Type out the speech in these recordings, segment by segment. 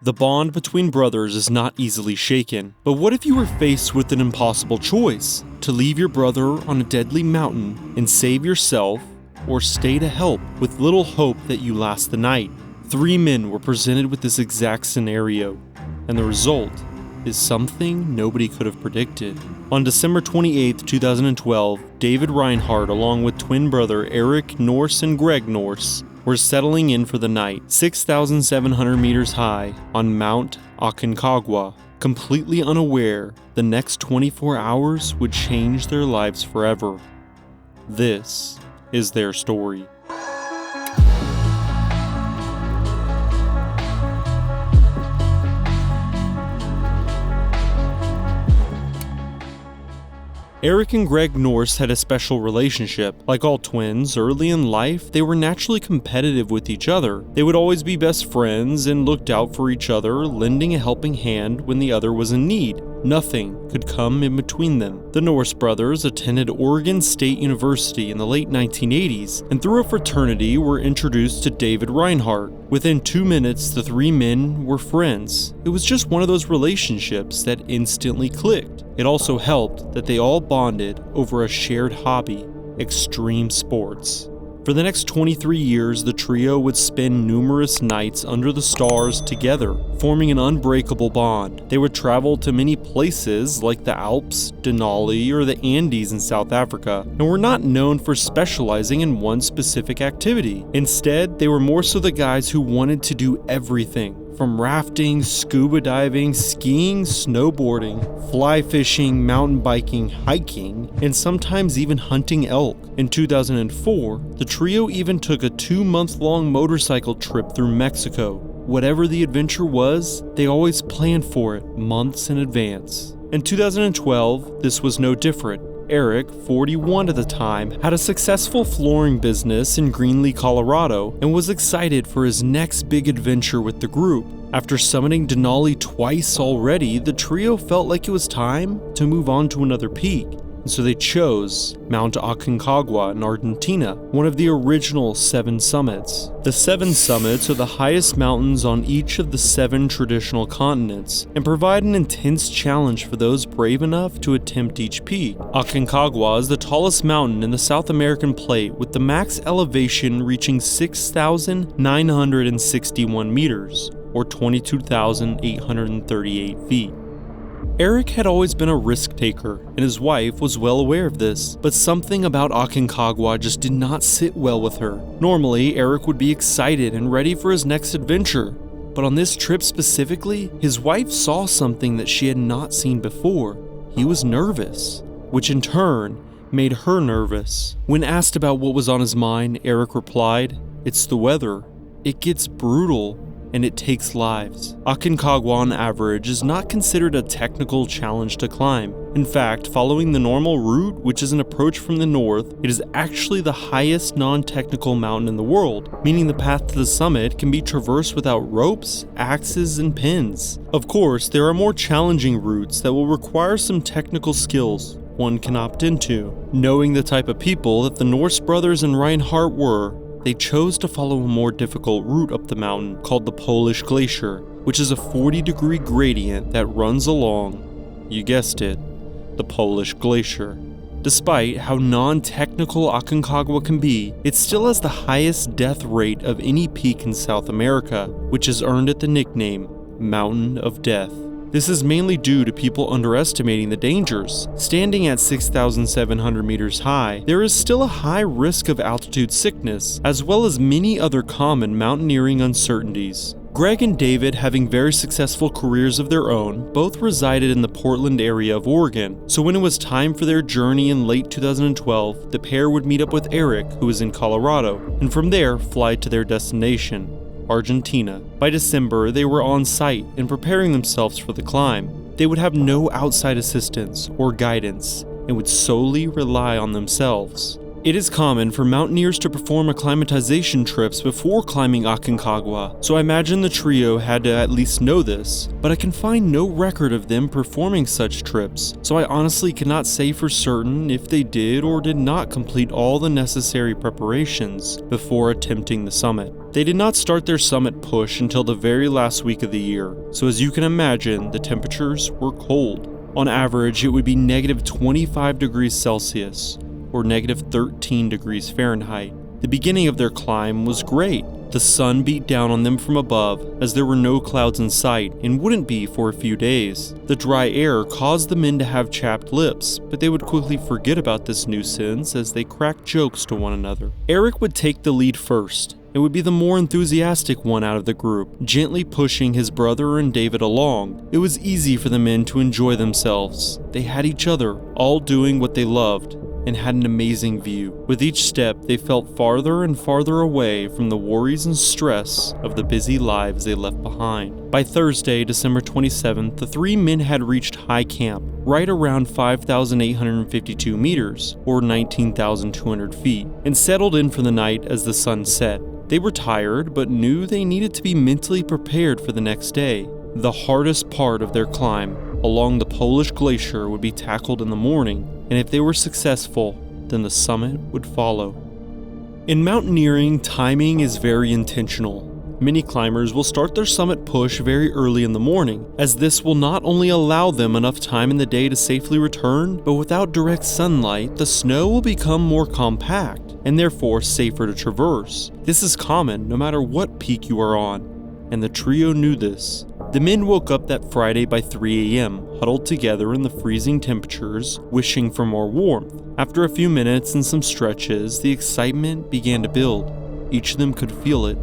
The bond between brothers is not easily shaken. But what if you were faced with an impossible choice? To leave your brother on a deadly mountain and save yourself, or stay to help with little hope that you last the night? 3 men were presented with this exact scenario, and the result is something nobody could have predicted. On December 28, 2012, David Reinhardt, along with twin brother Eric Norse and Greg Norse, were settling in for the night, 6,700 meters high on Mount Aconcagua. Completely unaware, the next 24 hours would change their lives forever. This is their story. Eric and Greg Norse had a special relationship. Like all twins, early in life, they were naturally competitive with each other. They would always be best friends and looked out for each other, lending a helping hand when the other was in need. Nothing could come in between them. The Norse Brothers attended Oregon State University in the late 1980s, and through a fraternity were introduced to David Reinhardt. Within 2 minutes, the 3 men were friends. It was just one of those relationships that instantly clicked. It also helped that they all bonded over a shared hobby, extreme sports. For the next 23 years, the trio would spend numerous nights under the stars together, forming an unbreakable bond. They would travel to many places like the Alps, Denali, or the Andes in South Africa, and were not known for specializing in one specific activity. Instead, they were more so the guys who wanted to do everything. From rafting, scuba diving, skiing, snowboarding, fly fishing, mountain biking, hiking, and sometimes even hunting elk. In 2004, the trio even took a 2-month-long motorcycle trip through Mexico. Whatever the adventure was, they always planned for it months in advance. In 2012, this was no different. Eric, 41 at the time, had a successful flooring business in Greenlee, Colorado, and was excited for his next big adventure with the group. After summiting Denali twice already, the trio felt like it was time to move on to another peak. And so they chose Mount Aconcagua in Argentina, one of the original 7 summits. The 7 summits are the highest mountains on each of the 7 traditional continents and provide an intense challenge for those brave enough to attempt each peak. Aconcagua is the tallest mountain in the South American plate, with the max elevation reaching 6,961 meters, or 22,838 feet. Eric had always been a risk taker, and his wife was well aware of this, but something about Aconcagua just did not sit well with her. Normally, Eric would be excited and ready for his next adventure, but on this trip specifically, his wife saw something that she had not seen before. He was nervous, which in turn made her nervous. When asked about what was on his mind, Eric replied, "It's the weather. It gets brutal, and it takes lives." Aconcagua on average is not considered a technical challenge to climb. In fact, following the normal route, which is an approach from the north, it is actually the highest non-technical mountain in the world, meaning the path to the summit can be traversed without ropes, axes, and pins. Of course, there are more challenging routes that will require some technical skills one can opt into. Knowing the type of people that the Norse Brothers and Reinhardt were, they chose to follow a more difficult route up the mountain called the Polish Glacier, which is a 40-degree gradient that runs along, you guessed it, the Polish Glacier. Despite how non-technical Aconcagua can be, it still has the highest death rate of any peak in South America, which has earned it the nickname Mountain of Death. This is mainly due to people underestimating the dangers. Standing at 6,700 meters high, there is still a high risk of altitude sickness, as well as many other common mountaineering uncertainties. Greg and David, having very successful careers of their own, both resided in the Portland area of Oregon. So when it was time for their journey in late 2012, the pair would meet up with Eric, who was in Colorado, and from there fly to their destination, Argentina. By December, they were on site and preparing themselves for the climb. They would have no outside assistance or guidance and would solely rely on themselves. It is common for mountaineers to perform acclimatization trips before climbing Aconcagua, so I imagine the trio had to at least know this, but I can find no record of them performing such trips, so I honestly cannot say for certain if they did or did not complete all the necessary preparations before attempting the summit. They did not start their summit push until the very last week of the year, so as you can imagine, the temperatures were cold. On average, it would be negative 25 degrees Celsius, or negative 13 degrees Fahrenheit. The beginning of their climb was great. The sun beat down on them from above, as there were no clouds in sight and wouldn't be for a few days. The dry air caused the men to have chapped lips, but they would quickly forget about this nuisance as they cracked jokes to one another. Eric would take the lead first. It would be the more enthusiastic one out of the group, gently pushing his brother and David along. It was easy for the men to enjoy themselves. They had each other, all doing what they loved, and had an amazing view. With each step, they felt farther and farther away from the worries and stress of the busy lives they left behind. By Thursday, December 27th, the three men had reached high camp, right around 5,852 meters, or 19,200 feet, and settled in for the night as the sun set. They were tired, but knew they needed to be mentally prepared for the next day. The hardest part of their climb, along the Polish glacier, would be tackled in the morning, and if they were successful, then the summit would follow. In mountaineering, timing is very intentional. Many climbers will start their summit push very early in the morning, as this will not only allow them enough time in the day to safely return, but without direct sunlight, the snow will become more compact, and therefore safer to traverse. This is common no matter what peak you are on, and the trio knew this. The men woke up that Friday by 3 a.m., huddled together in the freezing temperatures, wishing for more warmth. After a few minutes and some stretches, the excitement began to build. Each of them could feel it.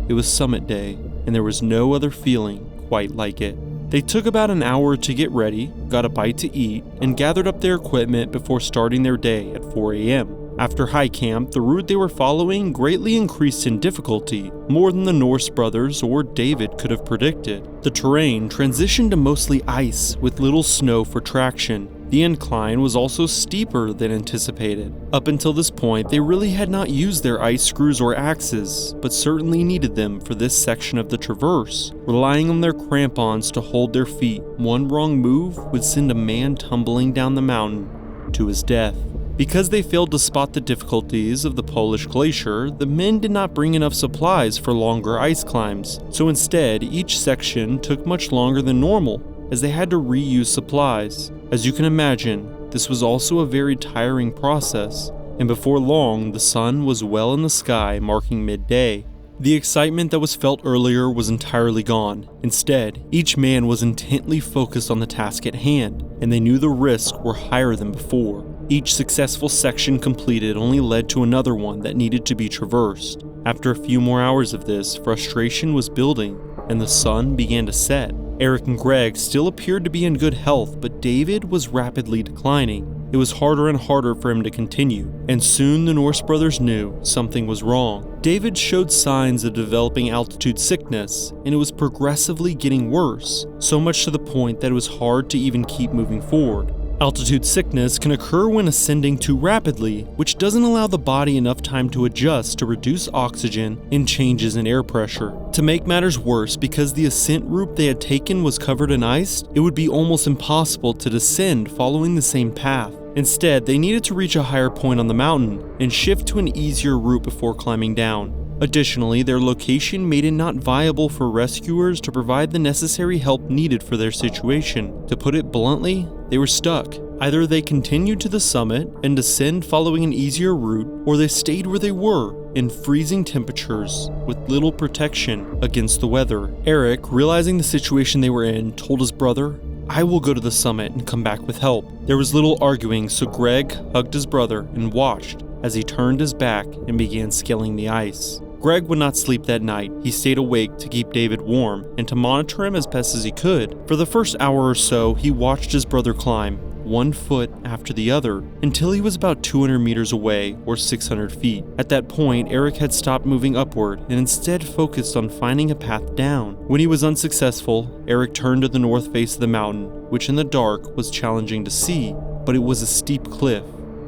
It was summit day, and there was no other feeling quite like it. They took about an hour to get ready, got a bite to eat, and gathered up their equipment before starting their day at 4 a.m. After high camp, the route they were following greatly increased in difficulty, more than the Norse Brothers or David could have predicted. The terrain transitioned to mostly ice with little snow for traction. The incline was also steeper than anticipated. Up until this point, they really had not used their ice screws or axes, but certainly needed them for this section of the traverse, relying on their crampons to hold their feet. One wrong move would send a man tumbling down the mountain to his death. Because they failed to spot the difficulties of the Polish glacier, the men did not bring enough supplies for longer ice climbs, so instead, each section took much longer than normal, as they had to reuse supplies. As you can imagine, this was also a very tiring process, and before long, the sun was well in the sky, marking midday. The excitement that was felt earlier was entirely gone. Instead, each man was intently focused on the task at hand, and they knew the risks were higher than before. Each successful section completed only led to another one that needed to be traversed. After a few more hours of this, frustration was building, and the sun began to set. Eric and Greg still appeared to be in good health, but David was rapidly declining. It was harder and harder for him to continue, and soon the Norse brothers knew something was wrong. David showed signs of developing altitude sickness, and it was progressively getting worse, so much to the point that it was hard to even keep moving forward. Altitude sickness can occur when ascending too rapidly, which doesn't allow the body enough time to adjust to reduce oxygen and changes in air pressure. To make matters worse, because the ascent route they had taken was covered in ice, it would be almost impossible to descend following the same path. Instead, they needed to reach a higher point on the mountain and shift to an easier route before climbing down. Additionally, their location made it not viable for rescuers to provide the necessary help needed for their situation. To put it bluntly, they were stuck. Either they continued to the summit and descend following an easier route, or they stayed where they were in freezing temperatures with little protection against the weather. Eric, realizing the situation they were in, told his brother, "I will go to the summit and come back with help." There was little arguing, so Greg hugged his brother and watched as he turned his back and began scaling the ice. Greg would not sleep that night. He stayed awake to keep David warm and to monitor him as best as he could. For the first hour or so, he watched his brother climb, one foot after the other, until he was about 200 meters away, or 600 feet. At that point, Eric had stopped moving upward and instead focused on finding a path down. When he was unsuccessful, Eric turned to the north face of the mountain, which in the dark was challenging to see, but it was a steep cliff.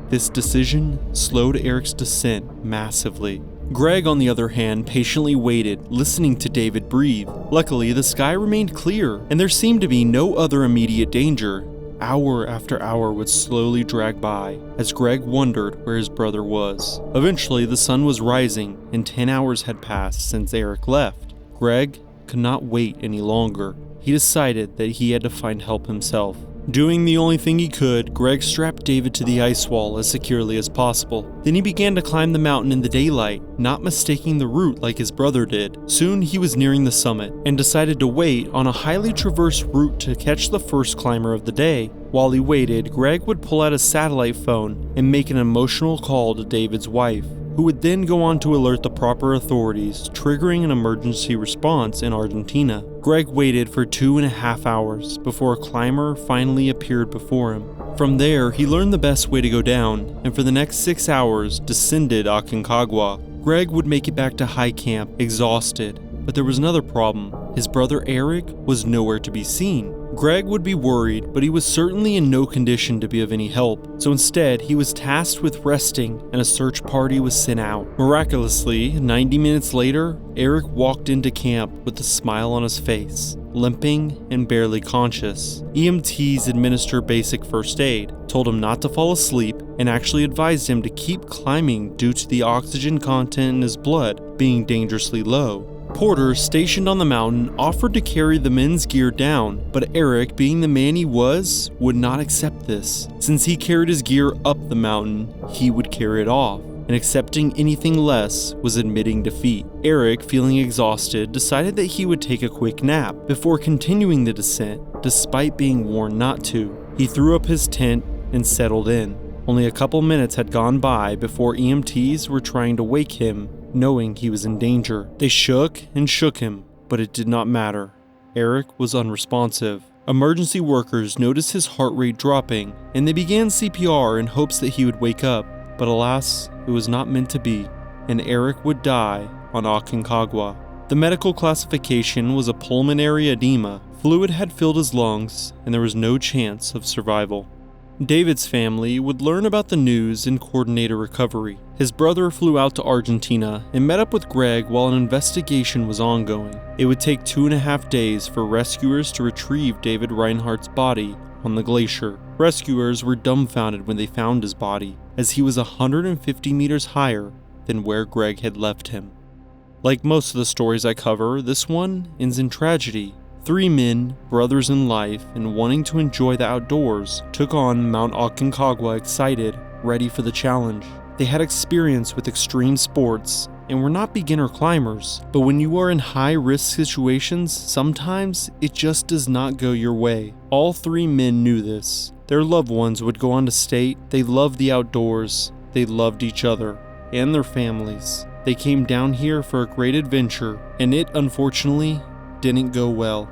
This decision slowed Eric's descent massively. Greg, on the other hand, patiently waited, listening to David breathe. Luckily, the sky remained clear, and there seemed to be no other immediate danger. Hour after hour would slowly drag by, as Greg wondered where his brother was. Eventually, the sun was rising, and 10 hours had passed since Eric left. Greg could not wait any longer. He decided that he had to find help himself. Doing the only thing he could, Greg strapped David to the ice wall as securely as possible. Then he began to climb the mountain in the daylight, not mistaking the route like his brother did. Soon he was nearing the summit, and decided to wait on a highly traversed route to catch the first climber of the day. While he waited, Greg would pull out a satellite phone and make an emotional call to David's wife, who would then go on to alert the proper authorities, triggering an emergency response in Argentina. Greg waited for 2.5 hours before a climber finally appeared before him. From there, he learned the best way to go down, and for the next 6 hours, descended Aconcagua. Greg would make it back to high camp, exhausted, but there was another problem. His brother Eric was nowhere to be seen. Greg would be worried, but he was certainly in no condition to be of any help, so instead he was tasked with resting and a search party was sent out. Miraculously, 90 minutes later, Eric walked into camp with a smile on his face, limping and barely conscious. EMTs administered basic first aid, told him not to fall asleep, and actually advised him to keep climbing due to the oxygen content in his blood being dangerously low. Porters stationed on the mountain offered to carry the men's gear down, but Eric, being the man he was, would not accept this. Since he carried his gear up the mountain, he would carry it off, and accepting anything less was admitting defeat. Eric, feeling exhausted, decided that he would take a quick nap before continuing the descent, despite being warned not to. He threw up his tent and settled in. Only a couple minutes had gone by before EMTs were trying to wake him, knowing he was in danger. They shook and shook him, but it did not matter. Eric was unresponsive. Emergency workers noticed his heart rate dropping, and they began CPR in hopes that he would wake up. But alas, it was not meant to be, and Eric would die on Aconcagua. The medical classification was a pulmonary edema. Fluid had filled his lungs, and there was no chance of survival. David's family would learn about the news and coordinate a recovery. His brother flew out to Argentina and met up with Greg while an investigation was ongoing. It would take 2.5 days for rescuers to retrieve David Reinhardt's body on the glacier. Rescuers were dumbfounded when they found his body, as he was 150 meters higher than where Greg had left him. Like most of the stories I cover, this one ends in tragedy. 3 men, brothers in life, and wanting to enjoy the outdoors, took on Mount Aconcagua excited, ready for the challenge. They had experience with extreme sports and were not beginner climbers, but when you are in high-risk situations, sometimes it just does not go your way. All 3 men knew this. Their loved ones would go on to state they loved the outdoors, they loved each other, and their families. They came down here for a great adventure, and it, unfortunately, didn't go well.